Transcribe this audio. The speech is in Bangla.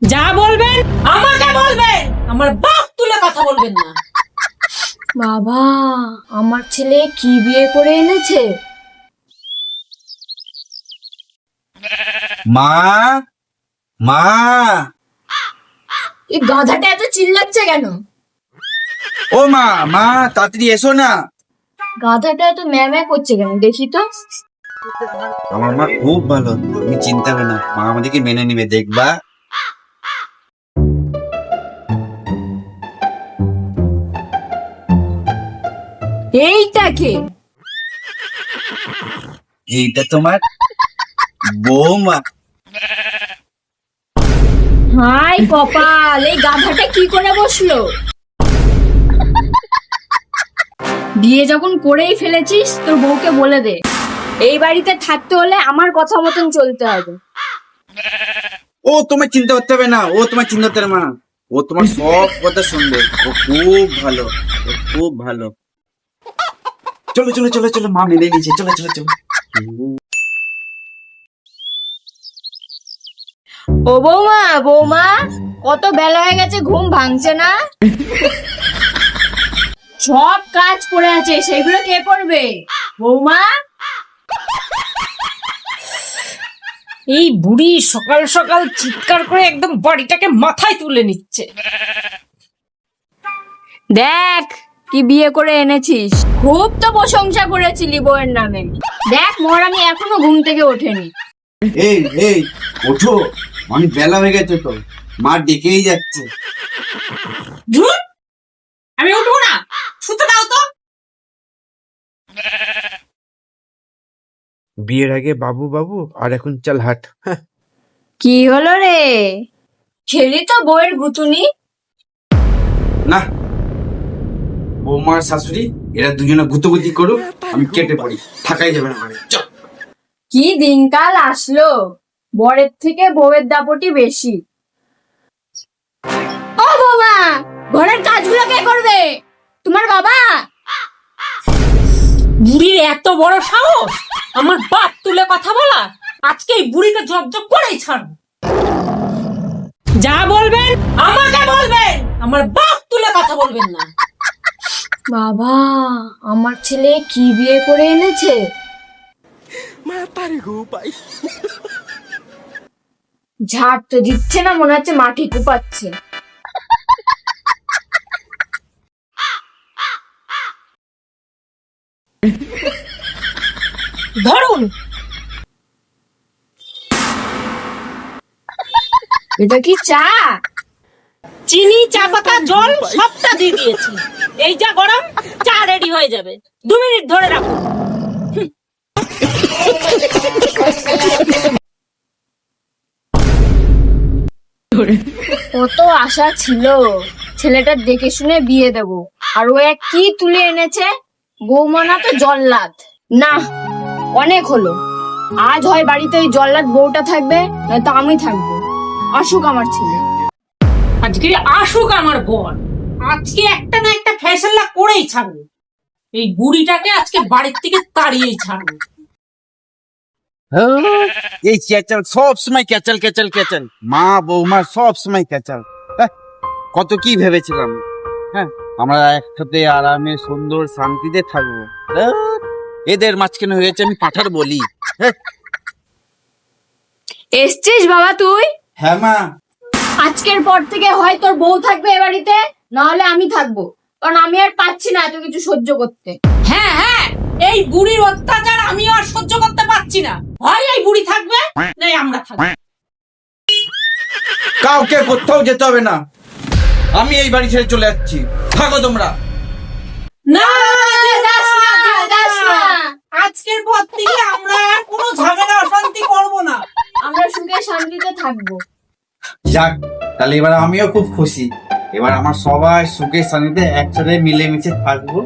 যা বলবেন আমাকে বলবেন, আমার বাপ তুলে কথা বলবেন না। বাবা, আমার ছেলে কি বিয়ে করে এনেছে? মা, মা, এই গাধাটা এত চিল্লাচ্ছে কেন? ও মা, মা তাড়াতাড়ি এসো না। গাধাটা এত ম্যামে করছে কেন দেখি তো। আমার মা খুব ভালো, তুমি চিন্তা করো না, মা আমাদেরকে মেনে নিবে, দেখবা। এইটা কে? এইটা তোমার বৌমা। হাই কপাল, এই গাধাটা কি করে বসলো? বিয়ে যখন করেই ফেলেছিস তোর বউকে বলে দে, এই বাড়িতে থাকতে হলে আমার কথা মতন চলতে হবে। ও তোমার চিন্তা করতে হবে না, ও তোমার চিন্তা করতে হবে না, ও তোমার সব কথা শুনবে, ও খুব ভালো, ও খুব ভালো। চলো চলো চলো চলো, মা মেনে নিয়েছে, চলো চলো চলো। ও বৌমা, বৌমা, কত বেলা হয়ে গেছে, ঘুম ভাঙছে না? সব কাজ পড়ে আছে, সেগুলো কে করবে? বৌমা, এই বুড়ি সকাল সকাল চিৎকার করে একদম বাড়িটাকে মাথায় তুলে নিচ্ছে। দেখ কি বিয়ে করে এনেছিস, খুব তো প্রশংসা করেছিলি বউয়ের নামে। দেখ মহারানী এখনো ঘুম থেকে ওঠেনি। এই এই ওঠো, অনেক বেলা হয়ে গেছে তো, মা ডেকেই যাচ্ছে। ধুর, আমি উঠবো না, শুতে দাও তো। বিয়ের আগে বাবু বাবু, আর এখন চল হাট। কি হলো রে, খেলি তো বউয়ের গুতুনি? না, বৌমার শাশুড়ি এরা দুজনে গুতোগুতি করুক, আমি কেটে পড়ি, থাকাই যাবে না মানে। চল। কি দিনকাল আসলো, বরের থেকে বউয়ের দাপটি বেশি। ও বৌমা, ঘরের কাজগুলো কে করবে? তোমার বাবা? বুড়ির এত বড় সাহস, আমার বাপ তুলে কথা বলা। আজকে এই বুড়িকে জব্দ করেই ছাড়বো। যা বলবেন আমাকে বলবেন, আমার বাপ তুলে কথা বলবেন না। বাবা, আমার ছেলে কি বিয়ে করে এনেছে? ঝাড় তো দিচ্ছে না, মনে হচ্ছে মাটি কুপাচ্ছে। ধরুন, এটা কি চা? চিনি, চা পাতা, জল সবটা দিয়ে দিয়েছি। এই যা গরম, চা রেডি হয়ে যাবে। 2 মিনিট ধরে রাখুন। কত আশা ছিল ছেলেটার দেখে শুনে বিয়ে দেবো, আর ও এক কি তুলে এনেছে, বৌমানা তো জল্লাদ। না, অনেক হলো। আজ হয় বাড়িতে ওই জল্লাদ বউটা থাকবে, নয়তো আমি থাকবো। আসুক আমার ছেলে। আজকে আসুক আমার বর, আজকে একটা না একটা ফেসলা করেই ছাড়বো। এই বুড়িটাকে আজকে বাড়ির থেকে তাড়িয়েই ছাড়বো। এই ক্যাচাল সব সময় ক্যাচাল ক্যাচাল ক্যাচাল, মা বৌমা সব সময় ক্যাচাল। কত কি ভেবেছিলাম, হ্যাঁ আমরা একসাথে আরামে সুন্দর শান্তিতে থাকবো, এদের মাঝখানে হয়েছে আমি পাঠার বলি। এসছিস বাবা তুই? হ্যাঁ মা। আজকের পর থেকে হয় তোর বউ থাকবে এ বাড়িতে, নাহলে আমি থাকবো, কারণ আমি আর পাচ্ছি না এত কিছু সহ্য করতে। হ্যাঁ হ্যাঁ, এই বুড়ির অত্যাচার আমি আর সহ্য করতে পারছি না। হয় এই বুড়ি থাকবে, নাই আমরা থাকবো। কাউকে কোথাও যেতে হবে না, আমি এই বাড়ি ছেড়ে চলে যাচ্ছি, থাকো তোমরা। না, যাস না, যাস না। আজকের পর থেকে আমরা আর কোনো ঝগড়া অশান্তি করব না। আমরা সুখে শান্তিতে থাকবো। যাক, তাহলে এবার আমিও খুব খুশি, এবার আমার সবাই সুখে শান্তিতে একসাথে মিলেমিশে থাকবো।